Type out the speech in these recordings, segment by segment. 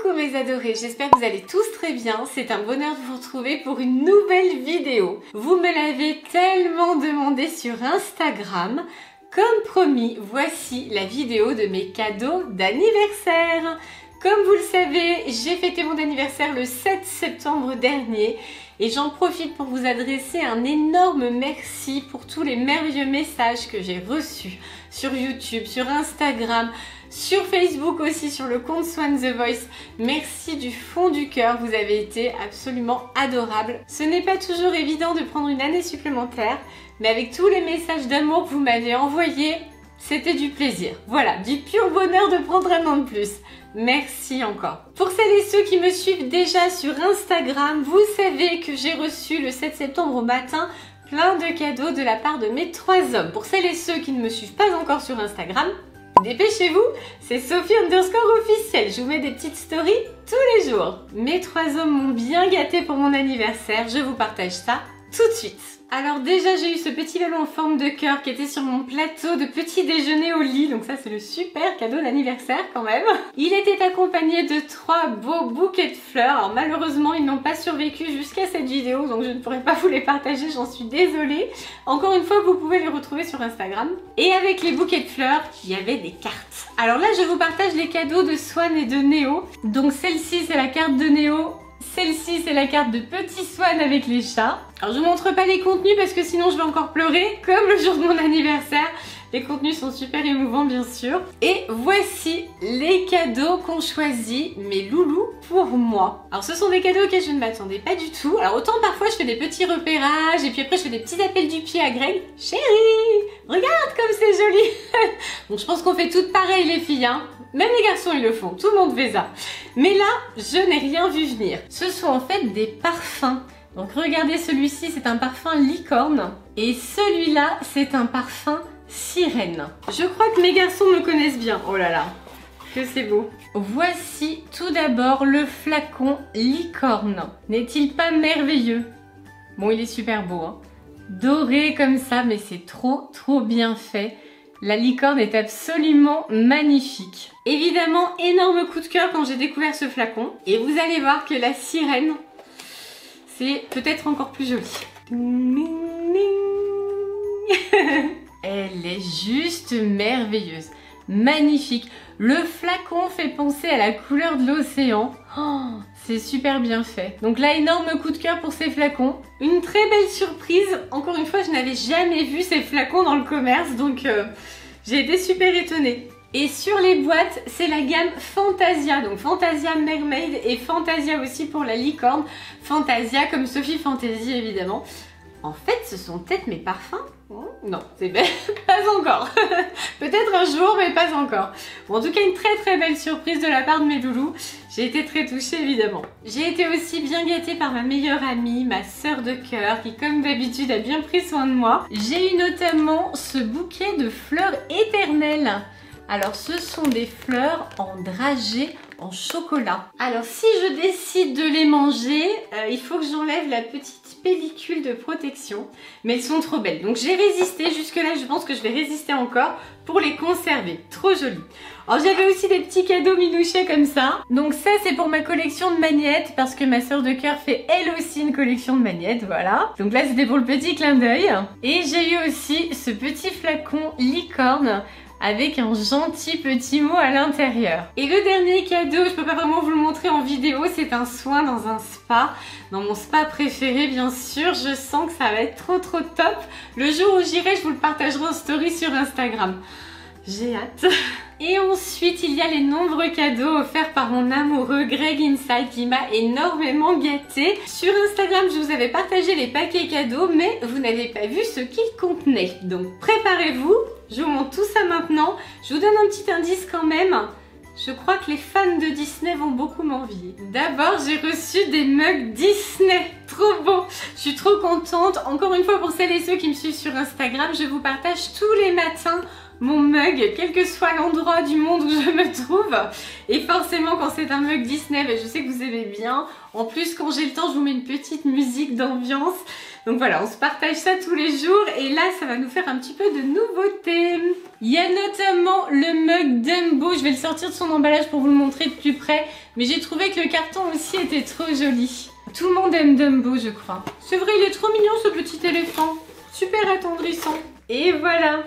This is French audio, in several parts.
Coucou mes adorés, j'espère que vous allez tous très bien. C'est un bonheur de vous retrouver pour une nouvelle vidéo. Vous me l'avez tellement demandé sur Instagram. Comme promis, voici la vidéo de mes cadeaux d'anniversaire. Comme vous le savez, j'ai fêté mon anniversaire le 7 septembre dernier et j'en profite pour vous adresser un énorme merci pour tous les merveilleux messages que j'ai reçus sur YouTube, sur Instagram, sur Facebook aussi, sur le compte Swan The Voice. Merci du fond du cœur, vous avez été absolument adorables. Ce n'est pas toujours évident de prendre une année supplémentaire, mais avec tous les messages d'amour que vous m'avez envoyés, c'était du plaisir. Voilà, du pur bonheur de prendre un an de plus. Merci encore. Pour celles et ceux qui me suivent déjà sur Instagram, vous savez que j'ai reçu le 7 septembre au matin plein de cadeaux de la part de mes 3 hommes. Pour celles et ceux qui ne me suivent pas encore sur Instagram, dépêchez-vous, c'est Sophie_officielle. Je vous mets des petites stories tous les jours. Mes 3 hommes m'ont bien gâté pour mon anniversaire. Je vous partage ça tout de suite. Alors déjà, j'ai eu ce petit ballon en forme de cœur qui était sur mon plateau de petit déjeuner au lit. Donc ça, c'est le super cadeau d'anniversaire quand même. Il était accompagné de 3 beaux bouquets de fleurs. Alors malheureusement, ils n'ont pas survécu jusqu'à cette vidéo. Donc je ne pourrai pas vous les partager, j'en suis désolée. Encore une fois, vous pouvez les retrouver sur Instagram. Et avec les bouquets de fleurs, il y avait des cartes. Alors là, je vous partage les cadeaux de Swan et de Néo. Donc celle-ci, c'est la carte de Néo. Celle-ci, c'est la carte de Petit Swan avec les chats. Alors, je vous montre pas les contenus parce que sinon je vais encore pleurer, comme le jour de mon anniversaire. Les contenus sont super émouvants, bien sûr. Et voici les cadeaux qu'ont choisi mes loulous pour moi. Alors, ce sont des cadeaux auxquels je ne m'attendais pas du tout. Alors, autant parfois je fais des petits repérages et puis après je fais des petits appels du pied à Greg. Chérie, regarde comme c'est joli. Bon, je pense qu'on fait toutes pareil les filles, hein. Même les garçons ils le font, tout le monde fait ça. Mais là, je n'ai rien vu venir. Ce sont en fait des parfums. Donc regardez, celui-ci c'est un parfum licorne. Et celui-là c'est un parfum sirène. Je crois que mes garçons me connaissent bien. Oh là là, que c'est beau. Voici tout d'abord le flacon licorne. N'est-il pas merveilleux? Bon, il est super beau, hein. Doré comme ça, mais c'est trop bien fait. La licorne est absolument magnifique. Évidemment, énorme coup de cœur quand j'ai découvert ce flacon. Et vous allez voir que la sirène, c'est peut-être encore plus joli. Elle est juste merveilleuse. Magnifique. Le flacon fait penser à la couleur de l'océan. Oh, c'est super bien fait. Donc là, énorme coup de cœur pour ces flacons. Une très belle surprise. Encore une fois, je n'avais jamais vu ces flacons dans le commerce. Donc j'ai été super étonnée. Et sur les boîtes, c'est la gamme Fantasia. Donc Fantasia Mermaid et Fantasia aussi pour la licorne. Fantasia comme Sophie Fantasy évidemment. En fait, ce sont peut-être mes parfums. Non, c'est pas encore. Peut-être un jour, mais pas encore. Bon, en tout cas, une très belle surprise de la part de mes loulous. J'ai été très touchée, évidemment. J'ai été aussi bien gâtée par ma meilleure amie, ma sœur de cœur, qui, comme d'habitude, a bien pris soin de moi. J'ai eu notamment ce bouquet de fleurs éternelles. Alors, ce sont des fleurs en dragée en chocolat. Alors, si je décide de les manger, il faut que j'enlève la petite pellicule de protection, mais elles sont trop belles. Donc j'ai résisté jusque-là, je pense que je vais résister encore pour les conserver. Trop jolies. Alors j'avais aussi des petits cadeaux minouchés comme ça. Donc ça c'est pour ma collection de magnettes parce que ma sœur de cœur fait elle aussi une collection de magnettes, voilà. Donc là c'était pour le petit clin d'œil. Et j'ai eu aussi ce petit flacon licorne avec un gentil petit mot à l'intérieur. Et le dernier cadeau, je peux pas vraiment vous le montrer en vidéo, c'est un soin dans un spa, dans mon spa préféré bien sûr. Je sens que ça va être trop top. Le jour où j'irai, je vous le partagerai en story sur Instagram. J'ai hâte. Et ensuite, il y a les nombreux cadeaux offerts par mon amoureux Greg Inside qui m'a énormément gâtée. Sur Instagram, je vous avais partagé les paquets cadeaux, mais vous n'avez pas vu ce qu'ils contenaient. Donc préparez-vous, je vous montre tout ça maintenant. Je vous donne un petit indice quand même. Je crois que les fans de Disney vont beaucoup m'envier. D'abord, j'ai reçu des mugs Disney. Trop beau. Je suis trop contente. Encore une fois, pour celles et ceux qui me suivent sur Instagram, je vous partage tous les matins mon mug, quel que soit l'endroit du monde où je me trouve. Et forcément, quand c'est un mug Disney, je sais que vous aimez bien. En plus, quand j'ai le temps, je vous mets une petite musique d'ambiance. Donc voilà, on se partage ça tous les jours. Et là, ça va nous faire un petit peu de nouveautés. Il y a notamment le mug Dumbo. Je vais le sortir de son emballage pour vous le montrer de plus près. Mais j'ai trouvé que le carton aussi était trop joli. Tout le monde aime Dumbo, je crois. C'est vrai, il est trop mignon, ce petit éléphant. Super attendrissant. Et voilà.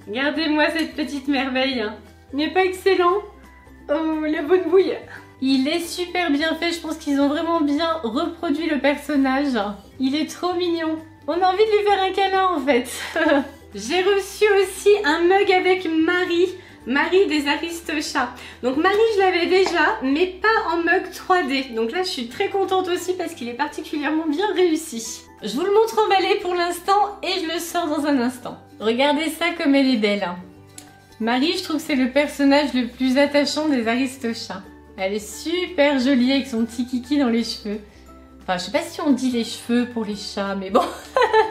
Regardez-moi cette petite merveille. Il n'est pas excellent? Oh, la bonne bouille. Il est super bien fait. Je pense qu'ils ont vraiment bien reproduit le personnage. Il est trop mignon. On a envie de lui faire un câlin en fait. J'ai reçu aussi un mug avec Marie. Marie des Aristochats. Donc Marie, je l'avais déjà, mais pas en mug 3D. Donc là, je suis très contente aussi parce qu'il est particulièrement bien réussi. Je vous le montre emballé pour l'instant et je le sors dans un instant. Regardez ça comme elle est belle. Marie, je trouve que c'est le personnage le plus attachant des Aristochats. Elle est super jolie avec son petit kiki dans les cheveux. Enfin, je sais pas si on dit les cheveux pour les chats, mais bon.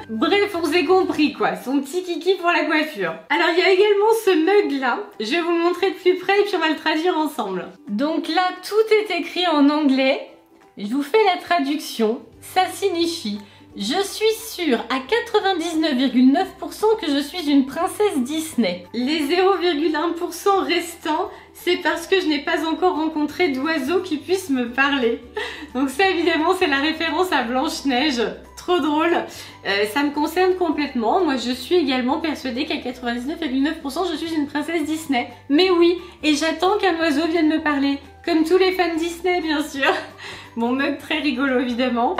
Bref, on s'est compris quoi. Son petit kiki pour la coiffure. Alors, il y a également ce mug là. Je vais vous le montrer de plus près et puis on va le traduire ensemble. Donc là, tout est écrit en anglais. Je vous fais la traduction. Ça signifie: je suis sûre à 99,9% que je suis une princesse Disney. Les 0,1% restants, c'est parce que je n'ai pas encore rencontré d'oiseau qui puisse me parler. Donc ça, évidemment, c'est la référence à Blanche-Neige. Trop drôle. Ça me concerne complètement. Moi, je suis également persuadée qu'à 99,9% je suis une princesse Disney. Mais oui, et j'attends qu'un oiseau vienne me parler. Comme tous les fans Disney, bien sûr. Mon mug très rigolo, évidemment.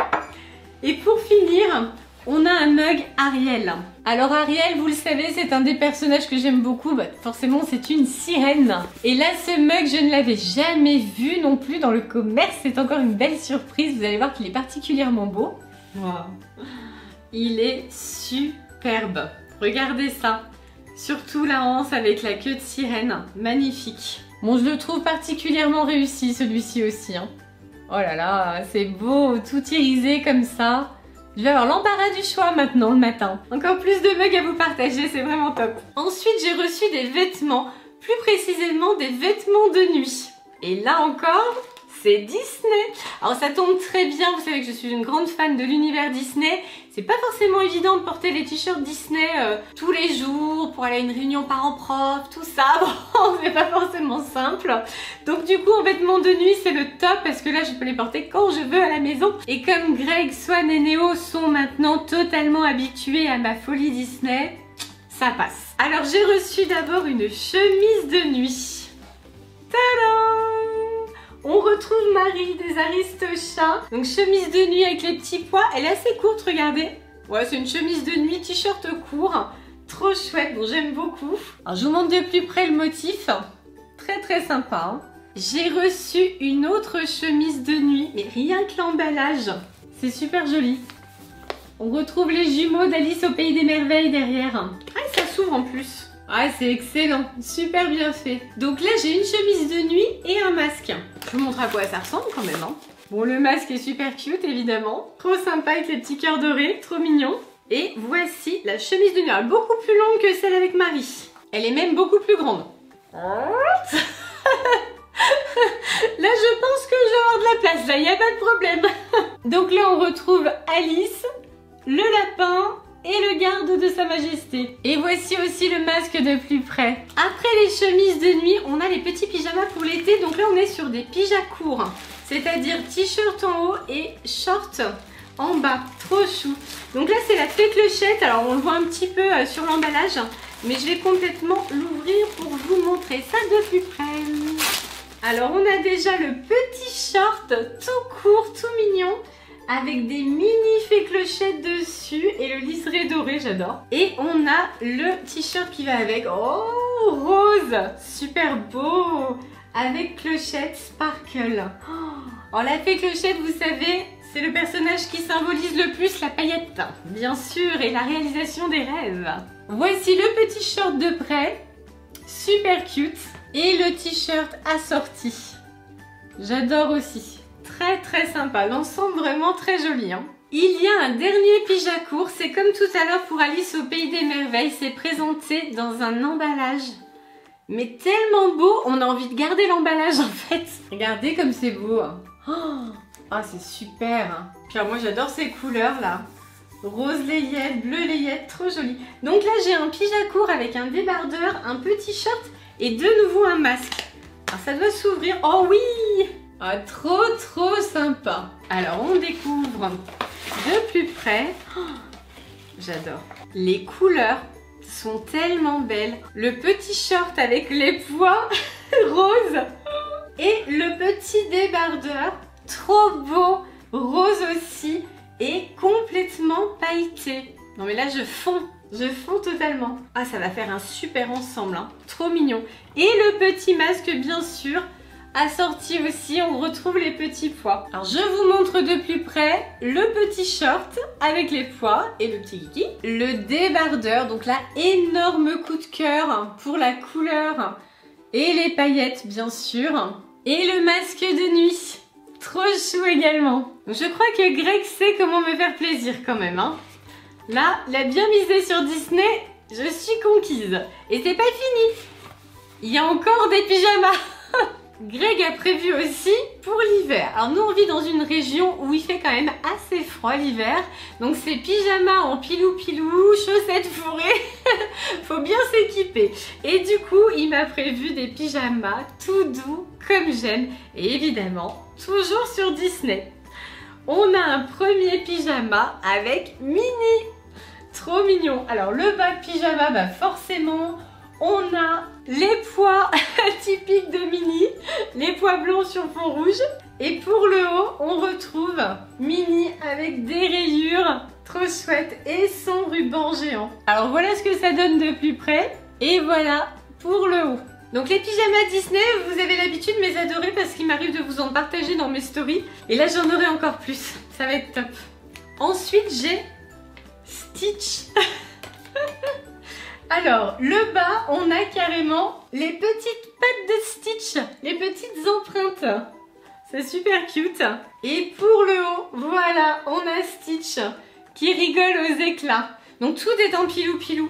Et pour finir, on a un mug Ariel. Alors Ariel, vous le savez, c'est un des personnages que j'aime beaucoup. Bah, forcément, c'est une sirène. Et là, ce mug, je ne l'avais jamais vu non plus dans le commerce. C'est encore une belle surprise. Vous allez voir qu'il est particulièrement beau. Wow. Il est superbe. Regardez ça. Surtout la hanse avec la queue de sirène. Magnifique. Bon, je le trouve particulièrement réussi, celui-ci aussi. Hein. Oh là là, c'est beau, tout irisé comme ça. Je vais avoir l'embarras du choix maintenant le matin. Encore plus de mugs à vous partager, c'est vraiment top. Ensuite, j'ai reçu des vêtements, plus précisément des vêtements de nuit. Et là encore, c'est Disney. Alors ça tombe très bien, vous savez que je suis une grande fan de l'univers Disney. C'est pas forcément évident de porter les t-shirts Disney tous les jours pour aller à une réunion parents-prof, tout ça. Bon, c'est pas forcément simple. Donc du coup, en vêtements de nuit, c'est le top parce que là, je peux les porter quand je veux à la maison. Et comme Greg, Swan et Néo sont maintenant totalement habitués à ma folie Disney, ça passe. Alors j'ai reçu d'abord une chemise de nuit. Tadam! On retrouve Marie des Aristochats. Donc chemise de nuit avec les petits pois. Elle est assez courte, regardez. Ouais, c'est une chemise de nuit, t-shirt court. Trop chouette, bon j'aime beaucoup. Alors je vous montre de plus près le motif. Très très sympa. Hein. J'ai reçu une autre chemise de nuit, mais rien que l'emballage. C'est super joli. On retrouve les jumeaux d'Alice au Pays des Merveilles derrière. Ah, ça s'ouvre en plus. Ah, c'est excellent, super bien fait. Donc là, j'ai une chemise de nuit et un masque. Je vous montre à quoi ça ressemble quand même. Hein. Bon, le masque est super cute, évidemment. Trop sympa avec les petits cœurs dorés, trop mignon. Et voici la chemise de nuit. Elle est beaucoup plus longue que celle avec Marie. Elle est même beaucoup plus grande. Là, je pense que je vais avoir de la place. Là, il n'y a pas de problème. Donc là, on retrouve Alice, le lapin et le garde de Sa Majesté. Et voici aussi le masque de plus près. Après les chemises de nuit, on a les petits pyjamas pour l'été. Donc là, on est sur des pyjamas courts, c'est-à-dire t-shirt en haut et short en bas. Trop chou. Donc là, c'est la fée clochette. Alors, on le voit un petit peu sur l'emballage, mais je vais complètement l'ouvrir pour vous montrer ça de plus près. Alors, on a déjà le petit short tout court, tout mignon, avec des mini fées clochettes dessus et le liseré doré, j'adore. Et on a le t-shirt qui va avec. Oh, rose, super beau, avec clochette sparkle. Oh, la fée clochette, vous savez, c'est le personnage qui symbolise le plus la paillette, bien sûr, et la réalisation des rêves. Voici le petit short de près, super cute, et le t-shirt assorti. J'adore aussi. Très très sympa, l'ensemble vraiment très joli. Hein. Il y a un dernier pyjacourt, c'est comme tout à l'heure pour Alice au Pays des Merveilles, c'est présenté dans un emballage. Mais tellement beau, on a envie de garder l'emballage en fait. Regardez comme c'est beau. Ah, c'est super. Puis alors, moi j'adore ces couleurs là. Rose layette, bleu layette, trop joli. Donc là j'ai un pyjacourt avec un débardeur, un petit short et de nouveau un masque. Alors ça doit s'ouvrir. Oh oui! Ah, trop sympa. Alors on découvre de plus près. Oh, j'adore. Les couleurs sont tellement belles. Le petit short avec les pois rose et le petit débardeur, trop beau, rose aussi et complètement pailleté. Non mais là je fonds totalement. Ah, ça va faire un super ensemble, hein. Trop mignon. Et le petit masque bien sûr, assorti aussi, on retrouve les petits pois. Alors je vous montre de plus près le petit short avec les pois et le petit kiki. Le débardeur, donc là énorme coup de cœur pour la couleur et les paillettes bien sûr. Et le masque de nuit, trop chou également. Je crois que Greg sait comment me faire plaisir quand même, hein. Là, il a bien misé sur Disney, je suis conquise. Et c'est pas fini, il y a encore des pyjamas. Greg a prévu aussi pour l'hiver. Alors nous on vit dans une région où il fait quand même assez froid l'hiver. Donc c'est pyjama en pilou, chaussettes fourrées. Faut bien s'équiper. Et du coup il m'a prévu des pyjamas tout doux comme j'aime. Et évidemment toujours sur Disney. On a un premier pyjama avec Minnie. Trop mignon. Alors le bas de pyjama, bah forcément on a les pois typiques de Minnie, les pois blancs sur fond rouge. Et pour le haut, on retrouve Minnie avec des rayures, trop chouette, et son ruban géant. Alors voilà ce que ça donne de plus près. Et voilà pour le haut. Donc les pyjamas Disney, vous avez l'habitude de les adorer parce qu'il m'arrive de vous en partager dans mes stories. Et là j'en aurai encore plus. Ça va être top. Ensuite j'ai Stitch. Alors, le bas, on a carrément les petites pattes de Stitch, les petites empreintes. C'est super cute. Et pour le haut, voilà, on a Stitch qui rigole aux éclats. Donc tout est en pilou.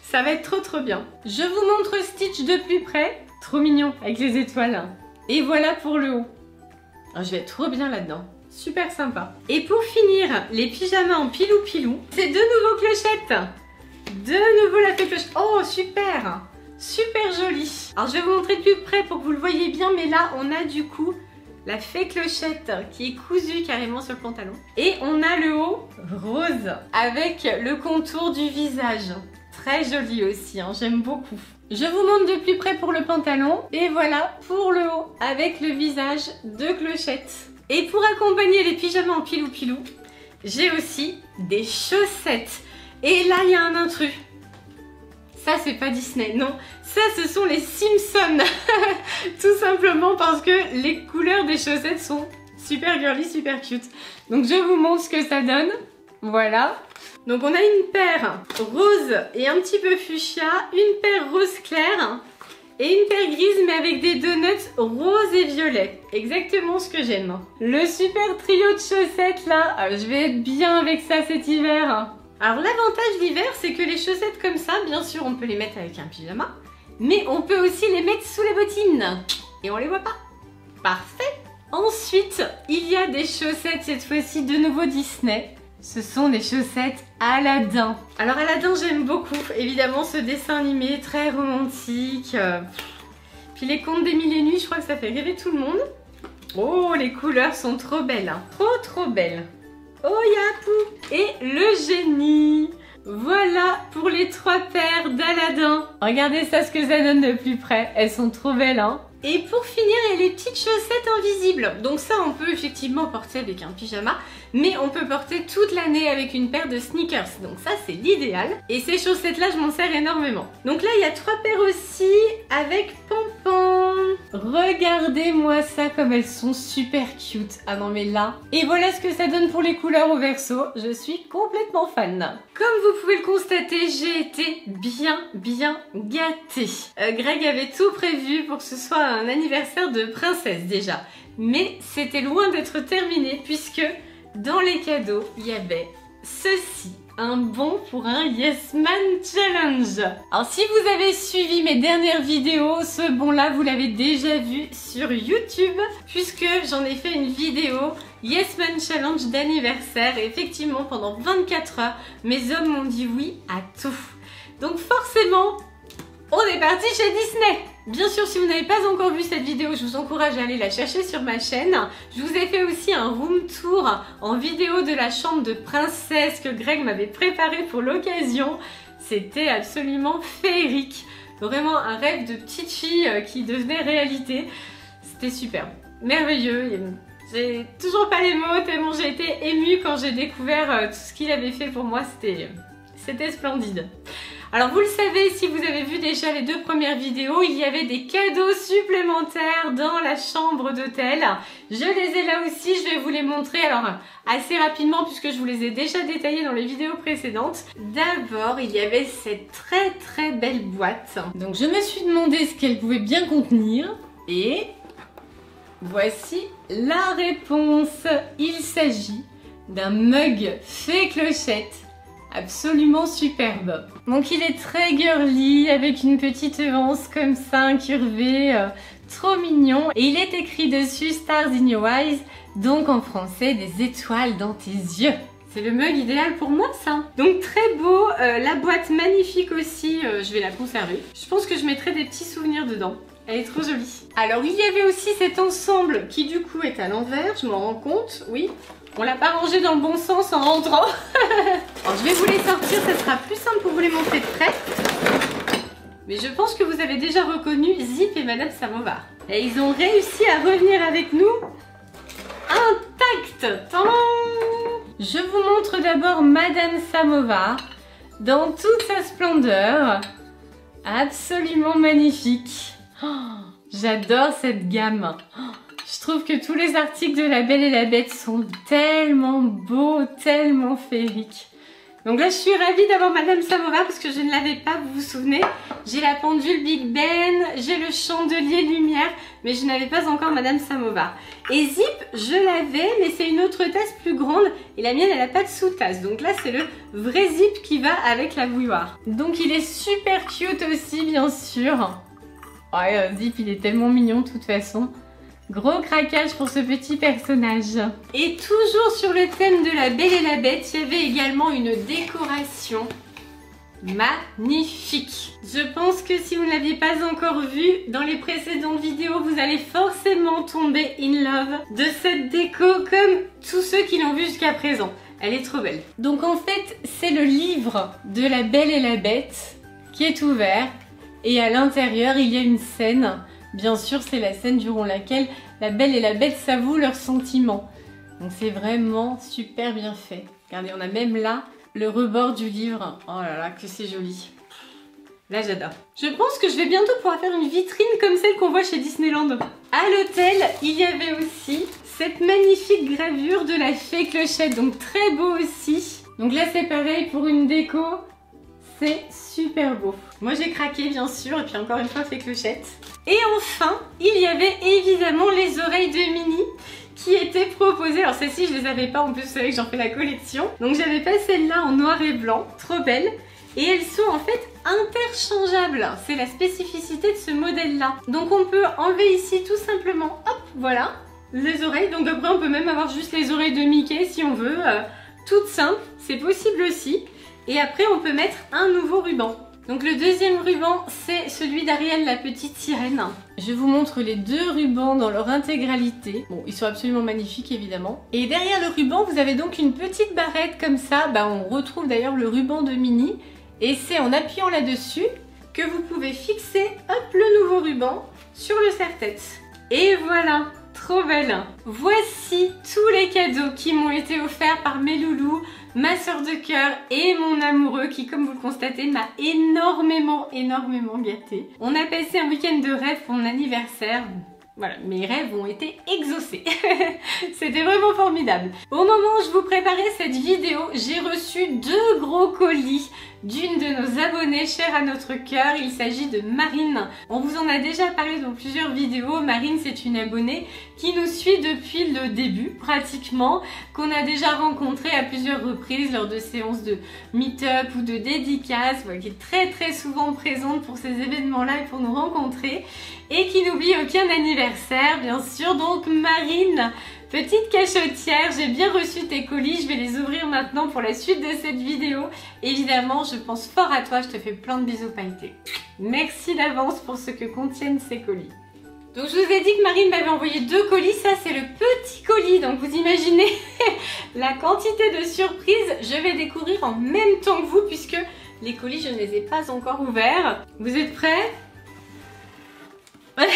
Ça va être trop bien. Je vous montre Stitch de plus près. Trop mignon avec les étoiles. Et voilà pour le haut. Oh, je vais être trop bien là-dedans. Super sympa. Et pour finir, les pyjamas en pilou, c'est de nouveau clochettes. De nouveau la fée clochette. Oh, super! Super joli. Alors, je vais vous montrer de plus près pour que vous le voyez bien. Mais là, on a du coup la fée clochette qui est cousue carrément sur le pantalon. Et on a le haut rose avec le contour du visage. Très joli aussi, hein, j'aime beaucoup. Je vous montre de plus près pour le pantalon. Et voilà pour le haut avec le visage de clochette. Et pour accompagner les pyjamas en pilou, j'ai aussi des chaussettes. Et là, il y a un intrus. Ça, c'est pas Disney, non. Ça, ce sont les Simpsons. Tout simplement parce que les couleurs des chaussettes sont super girly, super cute. Donc, je vous montre ce que ça donne. Voilà. Donc, on a une paire rose et un petit peu fuchsia. Une paire rose clair. Et une paire grise, mais avec des donuts rose et violet. Exactement ce que j'aime. Le super trio de chaussettes, là. Je vais être bien avec ça cet hiver. Alors l'avantage d'hiver, c'est que les chaussettes comme ça, bien sûr, on peut les mettre avec un pyjama, mais on peut aussi les mettre sous les bottines. Et on les voit pas. Parfait. Ensuite, il y a des chaussettes, cette fois-ci de nouveau Disney. Ce sont des chaussettes Aladdin. Alors Aladdin, j'aime beaucoup. Évidemment, ce dessin animé très romantique. Puis les contes des mille et nuits, je crois que ça fait rêver tout le monde. Oh, les couleurs sont trop belles. Hein. Trop belles. Oh Yapou et le génie. Voilà pour les 3 paires d'Aladin. Regardez ça, ce que ça donne de plus près. Elles sont trop belles, hein. Et pour finir, il y a les petites chaussettes invisibles. Donc ça, on peut effectivement porter avec un pyjama, mais on peut porter toute l'année avec une paire de sneakers. Donc ça, c'est l'idéal. Et ces chaussettes-là, je m'en sers énormément. Donc là, il y a 3 paires aussi avec pompons. Regardez-moi ça, comme elles sont super cute. Ah non, mais là. Et voilà ce que ça donne pour les couleurs au verso. Je suis complètement fan. Comme vous pouvez le constater, j'ai été bien gâtée. Greg avait tout prévu pour que ce soit un anniversaire de princesse déjà. Mais c'était loin d'être terminé puisque dans les cadeaux, il y avait ceci. Un bon pour un Yes Man Challenge. Alors si vous avez suivi mes dernières vidéos, ce bon là vous l'avez déjà vu sur YouTube puisque j'en ai fait une vidéo Yes Man Challenge d'anniversaire et effectivement pendant 24 heures mes hommes m'ont dit oui à tout. Donc forcément on est parti chez Disney. Bien sûr, si vous n'avez pas encore vu cette vidéo, je vous encourage à aller la chercher sur ma chaîne. Je vous ai fait aussi un room tour en vidéo de la chambre de princesse que Greg m'avait préparé pour l'occasion. C'était absolument féerique. Vraiment un rêve de petite fille qui devenait réalité. C'était super, merveilleux. J'ai toujours pas les mots tellement j'ai été émue quand j'ai découvert tout ce qu'il avait fait pour moi. C'était splendide. Alors vous le savez, si vous avez vu déjà les 2 premières vidéos, il y avait des cadeaux supplémentaires dans la chambre d'hôtel. Je les ai là aussi, je vais vous les montrer alors assez rapidement puisque je vous les ai déjà détaillés dans les vidéos précédentes. D'abord, il y avait cette très belle boîte. Donc je me suis demandé ce qu'elle pouvait bien contenir et voici la réponse. Il s'agit d'un mug fée clochette. Absolument superbe. Donc il est très girly avec une petite anse comme ça incurvée, trop mignon. Et il est écrit dessus Stars in your eyes, donc en français des étoiles dans tes yeux. C'est le mug idéal pour moi ça. Donc très beau, la boîte magnifique aussi, je vais la conserver. Je pense que je mettrai des petits souvenirs dedans. Elle est trop jolie. Alors il y avait aussi cet ensemble qui du coup est à l'envers, je m'en rends compte, oui. On l'a pas rangé dans le bon sens en rentrant. Alors je vais vous les sortir, ça sera plus simple pour vous les montrer de près. Mais je pense que vous avez déjà reconnu Zip et Madame Samovar. Et ils ont réussi à revenir avec nous intacts. Tadam! Je vous montre d'abord Madame Samovar dans toute sa splendeur. Absolument magnifique. Oh, j'adore cette gamme. Oh, je trouve que tous les articles de La Belle et la Bête sont tellement beaux, tellement féeriques. Donc là, je suis ravie d'avoir Madame Samovar parce que je ne l'avais pas, vous vous souvenez. J'ai la pendule Big Ben, j'ai le chandelier lumière, mais je n'avais pas encore Madame Samovar. Et Zip, je l'avais, mais c'est une autre tasse plus grande et la mienne, elle n'a pas de sous-tasse. Donc là, c'est le vrai Zip qui va avec la bouilloire. Donc il est super cute aussi, bien sûr. Ouais, Zip, il est tellement mignon de toute façon. Gros craquage pour ce petit personnage. Et toujours sur le thème de La Belle et la Bête, il y avait également une décoration magnifique. Je pense que si vous ne l'aviez pas encore vu dans les précédentes vidéos, vous allez forcément tomber in love de cette déco comme tous ceux qui l'ont vu jusqu'à présent. Elle est trop belle. Donc en fait, c'est le livre de La Belle et la Bête qui est ouvert et à l'intérieur, il y a une scène. Bien sûr, c'est la scène durant laquelle la Belle et la Bête s'avouent leurs sentiments. Donc c'est vraiment super bien fait. Regardez, on a même là le rebord du livre. Oh là là, que c'est joli. Là, j'adore. Je pense que je vais bientôt pouvoir faire une vitrine comme celle qu'on voit chez Disneyland. À l'hôtel, il y avait aussi cette magnifique gravure de la fée clochette. Donc très beau aussi. Donc là, c'est pareil pour une déco. C'est super beau. Moi, j'ai craqué, bien sûr. Et puis encore une fois, fée clochette. Et enfin, il y avait évidemment les oreilles de Minnie qui étaient proposées. Alors celles-ci, je les avais pas, en plus vous savez que j'en fais la collection. Donc j'avais pas celle-là en noir et blanc, trop belle. Et elles sont en fait interchangeables. C'est la spécificité de ce modèle-là. Donc on peut enlever ici tout simplement, hop, voilà, les oreilles. Donc après on peut même avoir juste les oreilles de Mickey si on veut. Toutes simples, c'est possible aussi. Et après on peut mettre un nouveau ruban. Donc le deuxième ruban, c'est celui d'Ariel, la petite sirène. Je vous montre les 2 rubans dans leur intégralité. Bon, ils sont absolument magnifiques évidemment. Et derrière le ruban, vous avez donc une petite barrette comme ça. Bah, on retrouve d'ailleurs le ruban de Minnie. Et c'est en appuyant là-dessus que vous pouvez fixer, hop, le nouveau ruban sur le serre-tête. Et voilà, trop belle. Voici tous les cadeaux qui m'ont été offerts par mes loulous, ma soeur de cœur et mon amoureux qui, comme vous le constatez, m'a énormément gâtée. On a passé un week-end de rêve pour mon anniversaire. Voilà, mes rêves ont été exaucés. C'était vraiment formidable. Au moment où je vous préparais cette vidéo, j'ai reçu 2 gros colis d'une de nos abonnées chères à notre cœur. Il s'agit de Marine. On vous en a déjà parlé dans plusieurs vidéos. Marine, c'est une abonnée qui nous suit depuis le début, pratiquement, qu'on a déjà rencontré à plusieurs reprises lors de séances de meet-up ou de dédicaces, qui est très souvent présente pour ces événements-là et pour nous rencontrer, et qui n'oublie aucun anniversaire, bien sûr. Donc Marine, petite cachotière, j'ai bien reçu tes colis, je vais les ouvrir maintenant pour la suite de cette vidéo. Évidemment, je pense fort à toi, je te fais plein de bisous pailletés. Merci d'avance pour ce que contiennent ces colis. Donc je vous ai dit que Marine m'avait envoyé 2 colis, ça c'est le petit colis, donc vous imaginez la quantité de surprises. Je vais découvrir en même temps que vous puisque les colis je ne les ai pas encore ouverts. Vous êtes prêts? Allez,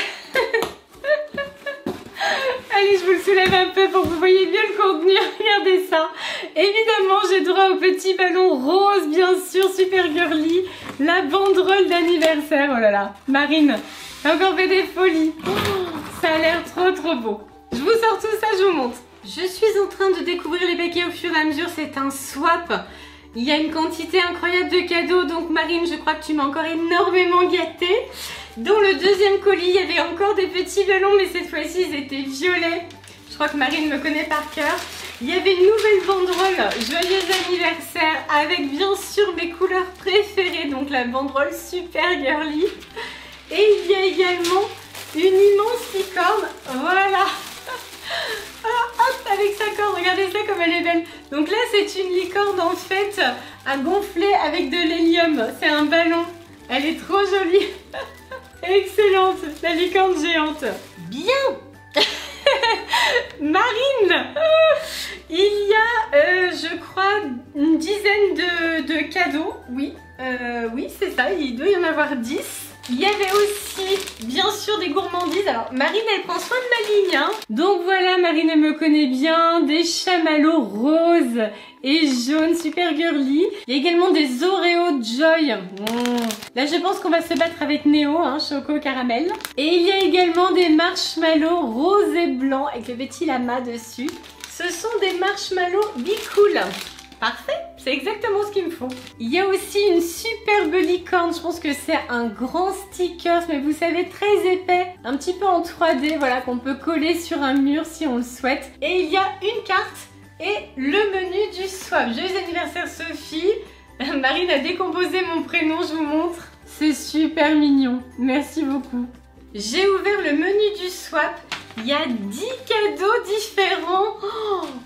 je vous le soulève un peu pour que vous voyez bien le contenu, regardez ça. Évidemment, j'ai droit au petit ballon rose, bien sûr, super girly. La banderole d'anniversaire, oh là là. Marine, t'as encore fait des folies. Oh, ça a l'air trop beau. Je vous sors tout ça, je vous montre. Je suis en train de découvrir les paquets au fur et à mesure, c'est un swap. Il y a une quantité incroyable de cadeaux, donc Marine, je crois que tu m'as encore énormément gâtée. Dans le deuxième colis, il y avait encore des petits ballons, mais cette fois-ci, ils étaient violets. Je crois que Marine me connaît par cœur. Il y avait une nouvelle banderole, joyeux anniversaire, avec bien sûr mes couleurs préférées, donc la banderole super girly. Et il y a également une immense licorne, voilà. Hop, avec sa corde, regardez ça comme elle est belle. Donc là, c'est une licorne en fait à gonfler avec de l'hélium. C'est un ballon, elle est trop jolie. Excellente, la licorne géante. Bien. Marine, il y a, je crois, une dizaine de cadeaux. Oui, oui, c'est ça, il doit y en avoir 10. Il y avait aussi, bien sûr, des gourmandises. Alors, Marine, elle prend soin de ma ligne, hein. Donc voilà, Marine, elle me connaît bien. Des chamallows roses et jaunes, super girly. Il y a également des Oreo Joy. Là, je pense qu'on va se battre avec Néo, hein, choco caramel. Et il y a également des marshmallows roses et blancs avec le petit lama dessus. Ce sont des marshmallows Be Cool. Parfait, c'est exactement ce qu'il me faut. Il y a aussi une superbe licorne, je pense que c'est un grand sticker, mais vous savez, très épais, un petit peu en 3D, voilà, qu'on peut coller sur un mur si on le souhaite. Et il y a une carte et le menu du swap. Joyeux anniversaire Sophie. Marine a décomposé mon prénom, je vous montre. C'est super mignon, merci beaucoup. J'ai ouvert le menu du swap. Il y a 10 cadeaux différents.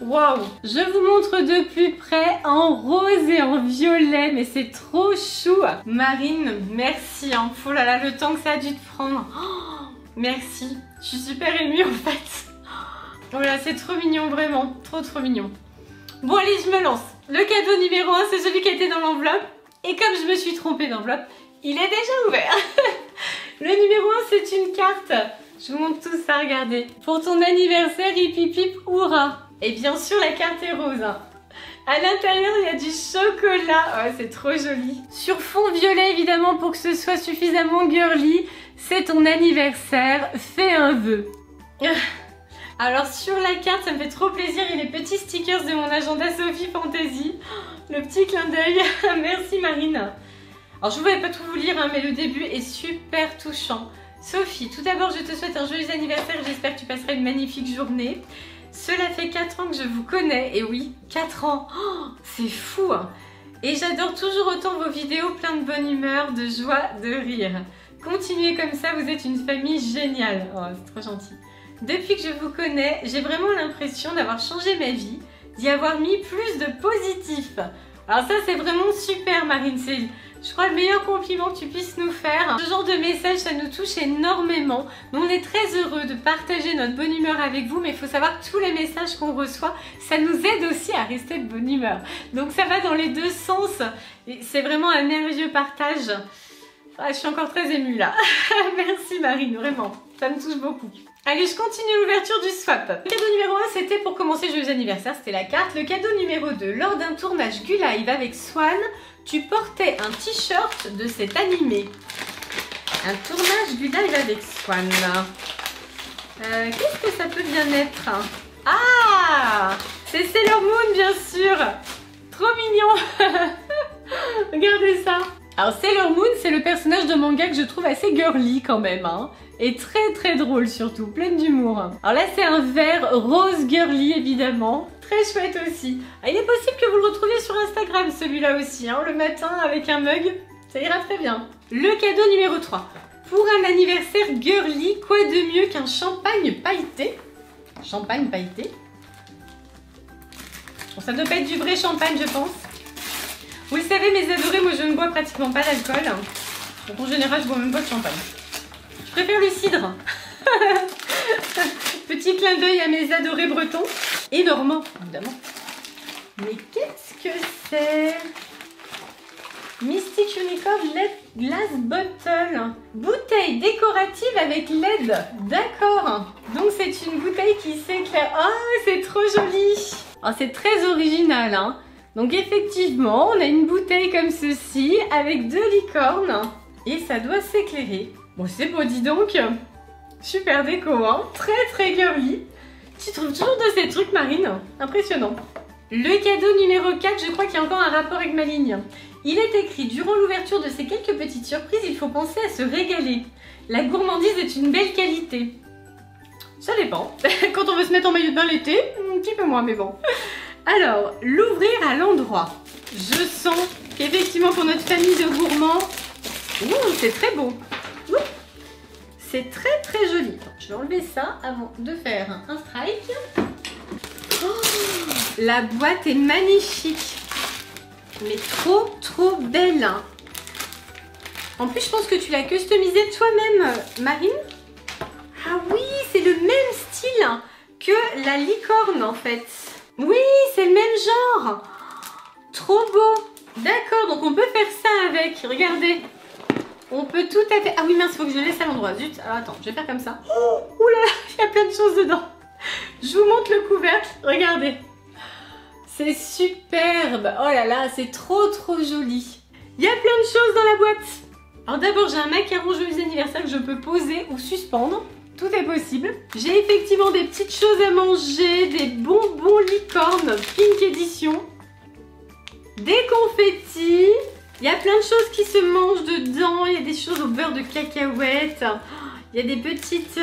Waouh! Je vous montre de plus près en rose et en violet, mais c'est trop chou. Marine, merci. Hein. Oh là là, le temps que ça a dû te prendre. Oh, merci. Je suis super émue en fait. Voilà, c'est trop mignon, vraiment. Trop mignon. Bon, allez, je me lance. Le cadeau numéro 1, c'est celui qui était dans l'enveloppe. Et comme je me suis trompée d'enveloppe, il est déjà ouvert. Le numéro 1, c'est une carte. Je vous montre tout ça, regardez. Pour ton anniversaire, hip hip hip, hurrah. Et bien sûr, la carte est rose. Hein. À l'intérieur, il y a du chocolat. Ouais, c'est trop joli. Sur fond violet, évidemment, pour que ce soit suffisamment girly. C'est ton anniversaire. Fais un vœu. Alors, sur la carte, ça me fait trop plaisir. Il y a les petits stickers de mon agenda Sophie Fantasy. Le petit clin d'œil. Merci, Marine. Alors, je ne pouvais pas tout vous lire, hein, mais le début est super touchant. Sophie, tout d'abord, je te souhaite un joyeux anniversaire. J'espère que tu passeras une magnifique journée. Cela fait 4 ans que je vous connais. Et oui, 4 ans. Oh, c'est fou. Hein. Et j'adore toujours autant vos vidéos plein de bonne humeur, de joie, de rire. Continuez comme ça, vous êtes une famille géniale. Oh, c'est trop gentil. Depuis que je vous connais, j'ai vraiment l'impression d'avoir changé ma vie, d'y avoir mis plus de positif. Alors ça, c'est vraiment super, Marine. C'est, je crois, le meilleur compliment que tu puisses nous faire. Ce genre de message, ça nous touche énormément. Nous, on est très heureux de partager notre bonne humeur avec vous, mais il faut savoir que tous les messages qu'on reçoit, ça nous aide aussi à rester de bonne humeur. Donc ça va dans les deux sens. C'est vraiment un merveilleux partage. Ah, je suis encore très émue là. Merci Marine, vraiment. Ça me touche beaucoup. Allez, je continue l'ouverture du swap. Le cadeau numéro 1, c'était pour commencer joyeux anniversaire, c'était la carte. Le cadeau numéro 2, lors d'un tournage Gu-Live avec Swan, tu portais un t-shirt de cet animé. Un tournage Gu-Live avec Swan. Qu'est-ce que ça peut bien être? Ah, c'est Sailor Moon, bien sûr. Trop mignon. Regardez ça. Alors Sailor Moon, c'est le personnage de manga que je trouve assez girly quand même, hein. Et très drôle surtout, pleine d'humour. Alors là, c'est un vert rose girly évidemment. Très chouette aussi. Ah, il est possible que vous le retrouviez sur Instagram celui-là aussi, hein, le matin avec un mug. Ça ira très bien. Le cadeau numéro 3. Pour un anniversaire girly, quoi de mieux qu'un champagne pailleté? Champagne pailleté. Bon, ça ne doit pas être du vrai champagne, je pense. Vous le savez, mes adorés, moi je ne bois pratiquement pas d'alcool. Donc en général, je bois même pas de champagne. Je préfère le cidre. Petit clin d'œil à mes adorés bretons. Et normands, évidemment. Mais qu'est-ce que c'est? Mystic Unicorn LED Glass Bottle. Bouteille décorative avec LED. D'accord. Donc c'est une bouteille qui s'éclaire. Oh, c'est trop joli. Oh, c'est très original, hein. Donc effectivement, on a une bouteille comme ceci avec 2 licornes. Et ça doit s'éclairer. Bon, c'est beau, dis donc. Super déco, hein. Très girly. Tu trouves toujours de ces trucs, Marine? Impressionnant. Le cadeau numéro 4, je crois qu'il y a encore un rapport avec ma ligne. Il est écrit, durant l'ouverture de ces quelques petites surprises, il faut penser à se régaler. La gourmandise est une belle qualité. Ça dépend. Quand on veut se mettre en maillot de bain l'été, un petit peu moins, mais bon. Alors, l'ouvrir à l'endroit. Je sens qu'effectivement, pour notre famille de gourmands, c'est très beau. C'est très joli. Je vais enlever ça avant de faire un strike. Oh, la boîte est magnifique. Mais trop belle. En plus, je pense que tu l'as customisée toi-même, Marine. Ah oui, c'est le même style que la licorne en fait. Oui, c'est le même genre. Trop beau. D'accord, donc on peut faire ça avec. Regardez. On peut tout à fait... Ah oui, mince, il faut que je le laisse à l'endroit. Zut, alors attends, je vais faire comme ça. Oh, oula, il y a plein de choses dedans. Je vous montre le couvercle. Regardez. C'est superbe. Oh là là, c'est trop joli. Il y a plein de choses dans la boîte. Alors d'abord, j'ai un macaron joyeux anniversaire que je peux poser ou suspendre. Tout est possible. J'ai effectivement des petites choses à manger, des bonbons licornes Pink Edition, des confettis. Il y a plein de choses qui se mangent dedans. Il y a des choses au beurre de cacahuète. Il y a des petites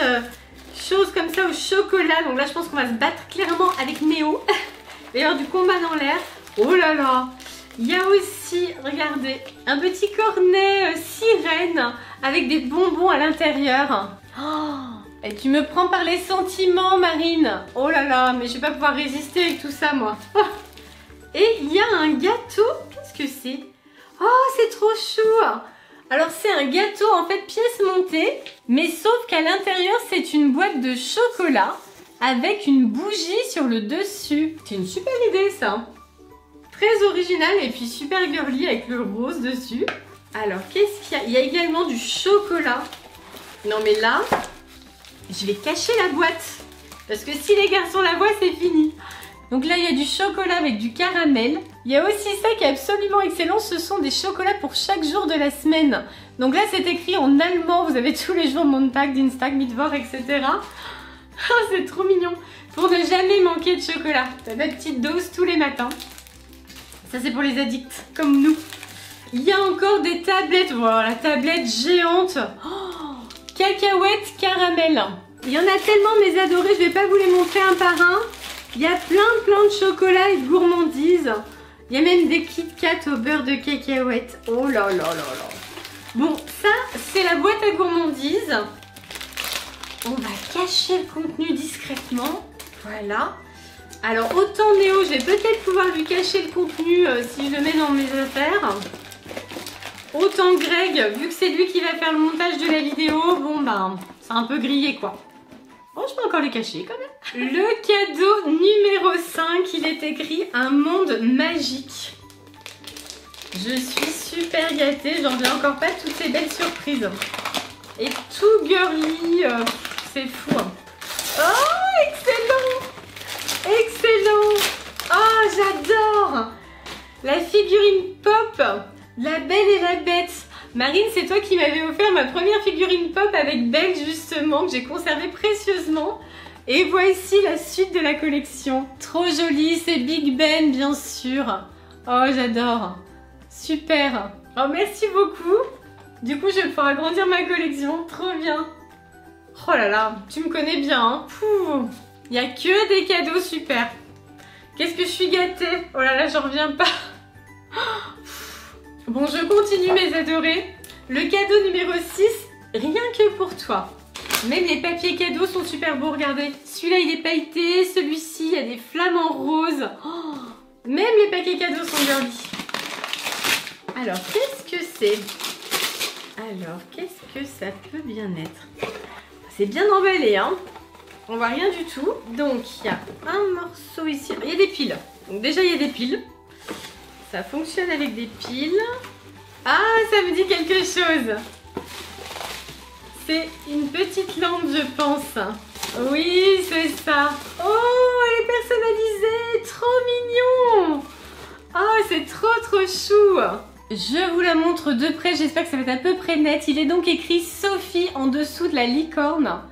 choses comme ça au chocolat. Donc là, je pense qu'on va se battre clairement avec Néo. Il va y avoir du combat dans l'air. Oh là là. Il y a aussi, regardez, un petit cornet sirène avec des bonbons à l'intérieur. Oh, et tu me prends par les sentiments, Marine. Oh là là, mais je vais pas pouvoir résister avec tout ça, moi. Oh. Et il y a un gâteau. Qu'est-ce que c'est? Oh, c'est trop chou! Alors, c'est un gâteau, en fait, pièce montée, mais sauf qu'à l'intérieur, c'est une boîte de chocolat avec une bougie sur le dessus. C'est une super idée, ça. Très original et puis super girly avec le rose dessus. Alors, qu'est-ce qu'il y a? Il y a également du chocolat. Non, mais là, je vais cacher la boîte. Parce que si les garçons la voient, c'est fini. Donc là, il y a du chocolat avec du caramel. Il y a aussi ça qui est absolument excellent. Ce sont des chocolats pour chaque jour de la semaine. Donc là, c'est écrit en allemand. Vous avez tous les jours Montag, Dienstag, Mittwoch, etc. Oh, c'est trop mignon. Pour ne jamais manquer de chocolat. T'as ta petite dose tous les matins. Ça, c'est pour les addicts, comme nous. Il y a encore des tablettes. Voilà, la tablette géante. Oh, cacahuètes caramel. Il y en a tellement, mes adorés. Je vais pas vous les montrer un par un. Il y a plein de chocolat et de gourmandises. Il y a même des Kit Kat au beurre de cacahuètes. Oh là là là là. Bon, ça, c'est la boîte à gourmandises. On va cacher le contenu discrètement. Voilà. Alors, autant Néo, je vais peut-être pouvoir lui cacher le contenu si je le mets dans mes affaires. Autant Greg, vu que c'est lui qui va faire le montage de la vidéo, bon bah, c'est un peu grillé quoi. Bon, je peux encore les cacher quand même. Le cadeau numéro 5, il est écrit un monde magique. Je suis super gâtée, j'en reviens encore pas de toutes ces belles surprises. Et tout girly, c'est fou. Hein. Oh, excellent! Excellent! Oh, j'adore! La figurine pop, La Belle et la Bête. Marine, c'est toi qui m'avais offert ma première figurine pop avec Belle justement, que j'ai conservée précieusement. Et voici la suite de la collection. Trop jolie, c'est Big Ben bien sûr. Oh, j'adore. Super. Oh, merci beaucoup. Du coup, je vais pouvoir agrandir ma collection. Trop bien. Oh là là, tu me connais bien. Hein. Il n'y a que des cadeaux super. Qu'est-ce que je suis gâtée. Oh là là, j'en reviens pas. Bon, je continue mes adorés. Le cadeau numéro 6, rien que pour toi. Même les papiers cadeaux sont super beaux, regardez. Celui-là, il est pailleté. Celui-ci, il y a des flammes en rose. Oh, même les paquets cadeaux sont girly. Alors, qu'est-ce que c'est? Alors, qu'est-ce que ça peut bien être? C'est bien emballé, hein. On voit rien du tout. Donc, il y a un morceau ici. Il y a des piles. Donc déjà, il y a des piles. Ça fonctionne avec des piles. Ah, ça me dit quelque chose. C'est une petite lampe, je pense. Oui, c'est ça. Oh, elle est personnalisée. Trop mignon. Oh, c'est trop chou. Je vous la montre de près. J'espère que ça va être à peu près net. Il est donc écrit Sophie en dessous de la licorne.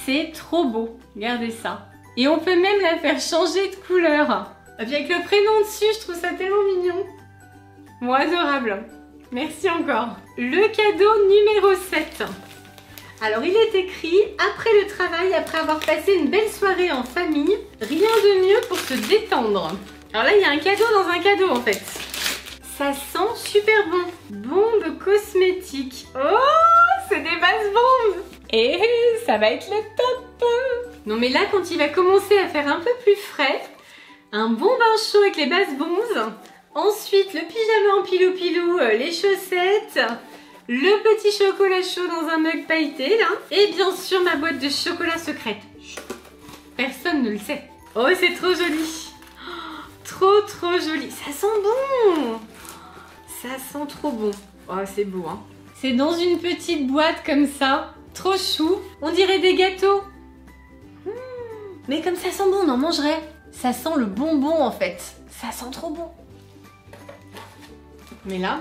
C'est trop beau. Regardez ça. Et on peut même la faire changer de couleur. Et puis avec le prénom dessus, je trouve ça tellement mignon. Bon, adorable. Merci encore. Le cadeau numéro 7. Alors, il est écrit « Après le travail, après avoir passé une belle soirée en famille, rien de mieux pour se détendre. » Alors là, il y a un cadeau dans un cadeau, en fait. Ça sent super bon. Bombe cosmétique. Oh, c'est des bases bombes. Et ça va être le top. Non, mais là, quand il va commencer à faire un peu plus frais, un bon bain chaud avec les bases bombes. Ensuite, le pyjama en pilou-pilou, les chaussettes, le petit chocolat chaud dans un mug pailleté, là. Et bien sûr, ma boîte de chocolat secrète. Personne ne le sait. Oh, c'est trop joli. Oh, trop joli. Ça sent bon. Ça sent trop bon. Oh, c'est beau, hein. C'est dans une petite boîte comme ça. Trop chou. On dirait des gâteaux. Mais comme ça sent bon, on en mangerait. Ça sent le bonbon, en fait. Ça sent trop bon. Mais là,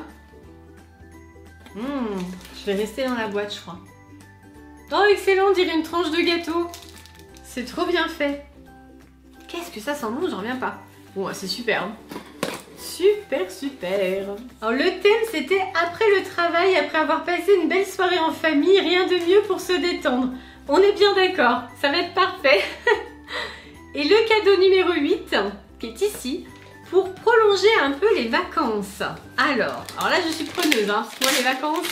je vais rester dans la boîte, je crois. Oh, excellent, on dirait une tranche de gâteau. C'est trop bien fait. Qu'est-ce que ça sent bon, j'en reviens pas. Bon, c'est super. Hein. Super. Alors, le thème, c'était après le travail, après avoir passé une belle soirée en famille, rien de mieux pour se détendre. On est bien d'accord, ça va être parfait. Et le cadeau numéro 8, qui est ici, pour prolonger un peu les vacances. Alors là je suis preneuse, hein, parce que moi les vacances,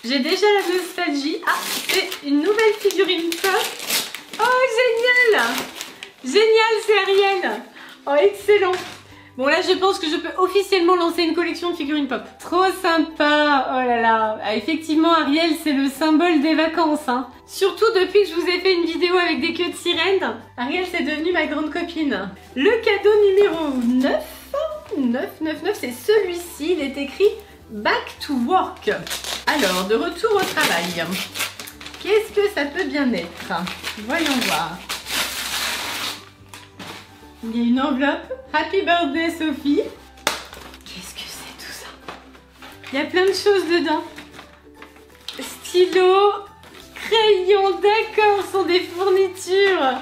j'ai déjà la nostalgie. Ah, c'est une nouvelle figurine pop. Oh, génial. Génial, c'est Ariel. Oh, excellent. Bon, là je pense que je peux officiellement lancer une collection de figurines pop. Trop sympa. Oh là là. Ah, effectivement, Ariel, c'est le symbole des vacances, hein. Surtout depuis que je vous ai fait une vidéo avec des queues de sirène, Ariel, c'est devenu ma grande copine. Le cadeau numéro 9, c'est celui-ci. Il est écrit Back to Work. Alors, de retour au travail. Qu'est-ce que ça peut bien être? Voyons voir. Il y a une enveloppe. Happy birthday, Sophie. Qu'est-ce que c'est tout ça? Il y a plein de choses dedans. Stylo, crayon, d'accord, sont des fournitures.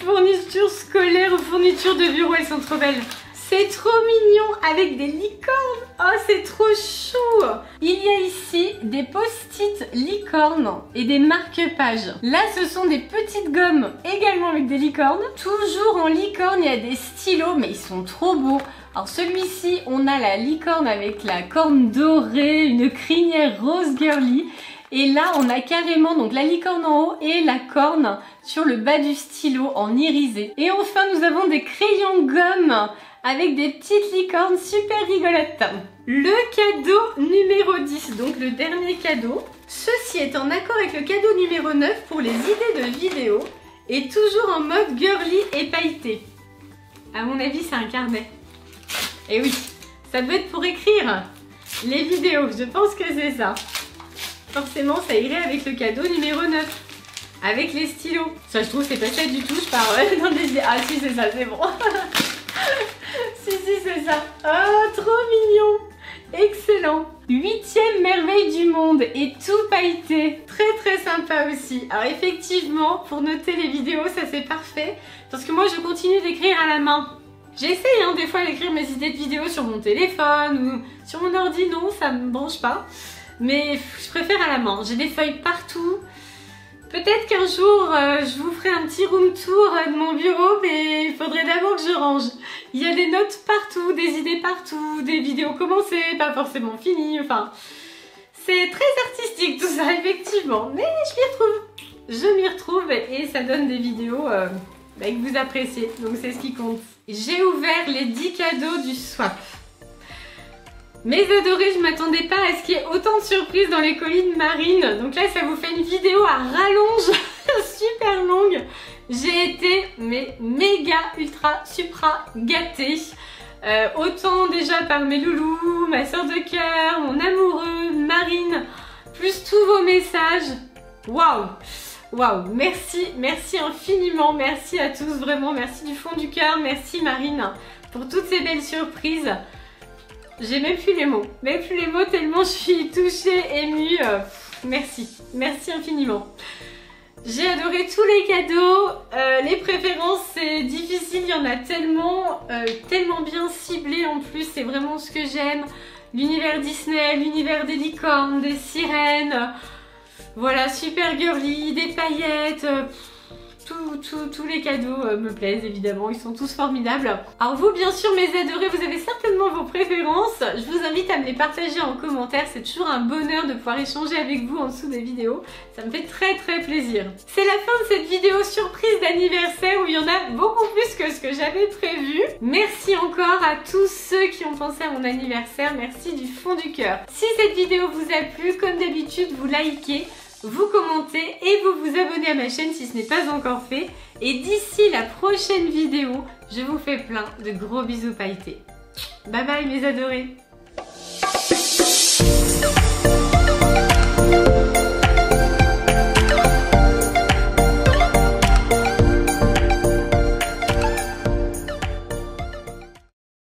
Fournitures scolaires ou fournitures de bureau, elles sont trop belles. C'est trop mignon avec des licornes. Oh, c'est trop chou. Il y a ici des post-it licornes et des marque-pages. Là, ce sont des petites gommes également avec des licornes. Toujours en licorne, il y a des stylos, mais ils sont trop beaux. Alors celui-ci, on a la licorne avec la corne dorée, une crinière rose girly. Et là, on a carrément donc la licorne en haut et la corne sur le bas du stylo en irisé. Et enfin, nous avons des crayons gomme avec des petites licornes super rigolotes. Le cadeau numéro 10, donc le dernier cadeau. Ceci est en accord avec le cadeau numéro 9 pour les idées de vidéos et toujours en mode girly et pailleté. À mon avis, c'est un carnet. Et oui, ça peut être pour écrire les vidéos, je pense que c'est ça. Forcément, ça irait avec le cadeau numéro 9. Avec les stylos. Ça, je trouve, c'est pas ça du tout. Je pars dans des... Ah si, c'est ça, c'est bon. si, c'est ça. Oh, trop mignon. Excellent. 8e merveille du monde et tout pailleté. Très sympa aussi. Alors effectivement, pour noter les vidéos, ça c'est parfait. Parce que moi, je continue d'écrire à la main. J'essaye des fois d'écrire mes idées de vidéos sur mon téléphone ou sur mon ordi, non, ça me branche pas. Mais je préfère à la main. J'ai des feuilles partout. Peut-être qu'un jour, je vous ferai un petit room tour de mon bureau, mais il faudrait d'abord que je range. Il y a des notes partout, des idées partout, des vidéos commencées, pas forcément finies, enfin... C'est très artistique tout ça, effectivement, mais je m'y retrouve et ça donne des vidéos que vous appréciez, donc c'est ce qui compte. J'ai ouvert les 10 cadeaux du swap. Mes adorés, je m'attendais pas à ce qu'il y ait autant de surprises dans les colis de Marine. Donc là, ça vous fait une vidéo à rallonge super longue. J'ai été méga ultra supra gâtée. Autant déjà par mes loulous, ma soeur de cœur, mon amoureux, Marine, plus tous vos messages. Waouh! Waouh! Merci infiniment, merci à tous, vraiment, merci du fond du cœur, merci Marine pour toutes ces belles surprises. J'ai même plus les mots tellement je suis touchée, émue. Merci infiniment. J'ai adoré tous les cadeaux, les préférences c'est difficile, il y en a tellement, tellement bien ciblés en plus, c'est vraiment ce que j'aime. L'univers Disney, l'univers des licornes, des sirènes, voilà, super girly, des paillettes, tous les cadeaux me plaisent évidemment, ils sont tous formidables. Alors vous bien sûr mes adorés, vous avez certainement vos préférences, je vous invite à me les partager en commentaire, c'est toujours un bonheur de pouvoir échanger avec vous en dessous des vidéos, ça me fait très plaisir. C'est la fin de cette vidéo surprise d'anniversaire où il y en a beaucoup plus que ce que j'avais prévu. Merci encore à tous ceux qui ont pensé à mon anniversaire, merci du fond du cœur. Si cette vidéo vous a plu, comme d'habitude vous likez, vous commentez et vous vous abonnez à ma chaîne si ce n'est pas encore fait. Et d'ici la prochaine vidéo, je vous fais plein de gros bisous pailletés. Bye bye mes adorés!